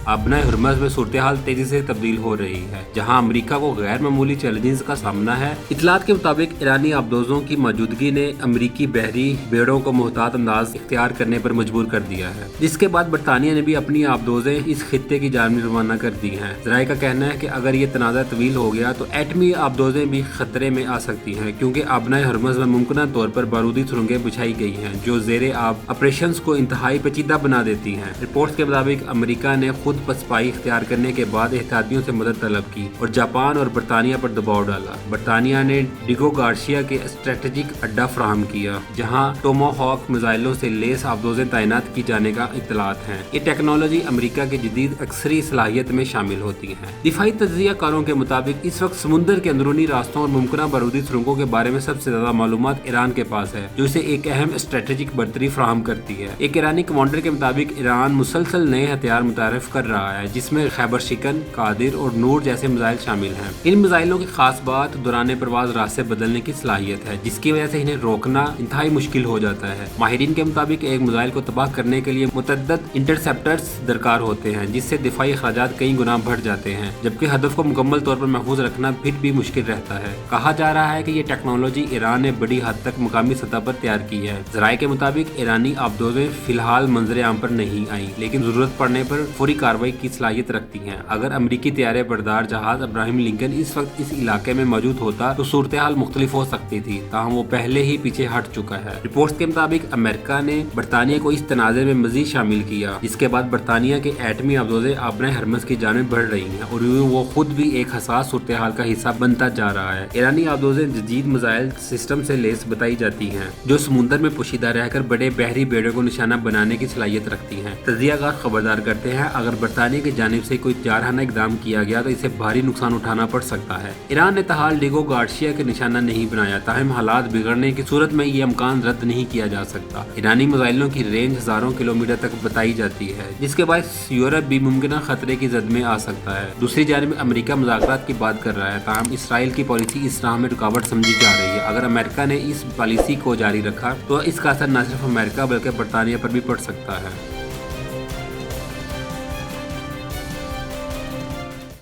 आबना हरमज में सूरत हाल तेजी से तब्दील हो रही है, जहाँ अमेरिका को गैर मामूली चैलेंजेस का सामना है। इतलात के मुताबिक ईरानी आबदोजों की मौजूदगी ने अमेरिकी बहरी बेड़ों को मोहतात अंदाज इख्तियार करने पर मजबूर कर दिया है, जिसके बाद बरतानिया ने भी अपनी आबदोजें इस खित्ते की जानिब रवाना कर दी हैं। ज़राए का कहना है कि अगर ये तनाज़ा तवील हो गया तो एटमी आबदोजें भी खतरे में आ सकती हैं, क्योंकि आबना हरमज में मुमकिन तौर पर बारूदी सुरंगें बिछाई गई हैं जो ज़ेरे आब ऑपरेशंस को इंतहाई पेचीदा बना देती हैं। रिपोर्ट्स के मुताबिक अमेरिका ने खुद पसपाई इख्तियार करने के बाद एहतियातियों से मदद तलब की और जापान और बरतानिया पर दबाव डाला। बरतानिया ने डिगो गार्सिया के स्ट्रेटेजिक अड्डा फराहम किया, जहां टोमाहॉक मिसाइलों से लेस आबदोजें तैनात की जाने का इत्तलात हैं। ये टेक्नोलॉजी अमेरिका की जदीद अक्सरी सलाहियत में शामिल होती है। दिफाई तज्जिया कारों के मुताबिक इस वक्त समुद्र के अंदरूनी रास्तों और मुमकिन बारूदी सुरंगों के बारे में सबसे ज्यादा मालूमात ईरान के पास है, जो इसे एक अहम स्ट्रेटेजिक बर्तरी फराहम करती है। एक ईरानी कमांडर के मुताबिक ईरान मुसलसल नए हथियार मुतारफ कर रहा है, जिसमें खैबर शिकन, कादिर और नूर जैसे मिसाइल शामिल हैं। इन मिसाइलों की खास बात दौरान प्रवाज रास्ते बदलने की सलाहियत है, जिसकी वजह से इन्हें रोकना इंतहाई मुश्किल हो जाता है। माहिरीन के मुताबिक एक मिसाइल को तबाह करने के लिए मुतअद्दिद इंटरसेप्टर्स दरकार होते हैं, जिससे दिफाई अखराजात कई गुना बढ़ जाते हैं, जबकि हदफ को मुकम्मल तौर पर महफूज रखना फिर भी मुश्किल रहता है। कहा जा रहा है कि ये टेक्नोलॉजी ईरान ने बड़ी हद तक मुकामी सतह पर तैयार की है। ज़राए के मुताबिक ईरानी आबदोजें फिलहाल मंजर आम पर नहीं आई, लेकिन जरूरत पड़ने पर फौरी कार्रवाई की सलाहियत रखती हैं। अगर अमेरिकी तैयारे बरदार जहाज अब्राहम लिंकन इस वक्त इस इलाके में मौजूद होता तो सूरत हाल मुख्तलिफ हो सकती थी, ताहम वो पहले ही पीछे हट चुका है। रिपोर्ट्स के मुताबिक अमेरिका ने बरतानिया को इस तनाज़े में मजीद शामिल किया, जिसके बाद बरतानिया के एटमी आबदोजें आबना हरमज की जानिब बढ़ रही हैं और वो खुद भी एक हसास सूरत हाल का हिस्सा बनता जा रहा है। ईरानी आबदोजें जदीद मिसाइल सिस्टम से लेस बताई जाती हैं, जो समुद्र में पोशीदा रहकर बड़े बहरी बेड़ों को निशाना बनाने की सलाहियत रखती हैं। तज्जियाकार खबरदार करते हैं, अगर बरतानिया की जानिब से कोई जारहाना इकदाम किया गया तो इसे भारी नुकसान उठाना पड़ सकता है। ईरान ने ताहाल डिगो गार्सिया के निशाना नहीं बनाया, ताहम हालात बिगड़ने की सूरत में ये अमकान रद्द नहीं किया जा सकता। ईरानी मिसाइलों की रेंज हजारों किलोमीटर तक बताई जाती है, जिसके बाद यूरोप भी मुमकिन खतरे की जद में आ सकता है। दूसरी जानिब अमेरिका मुज़ाकरात की बात कर रहा है, ताहम इसराइल की पॉलिसी इस राह में रुकावट समझी जा रही है। अगर अमेरिका ने इस पॉलिसी को जारी रखा तो इसका असर न सिर्फ अमेरिका बल्कि बरतानिया पर भी पड़ सकता है।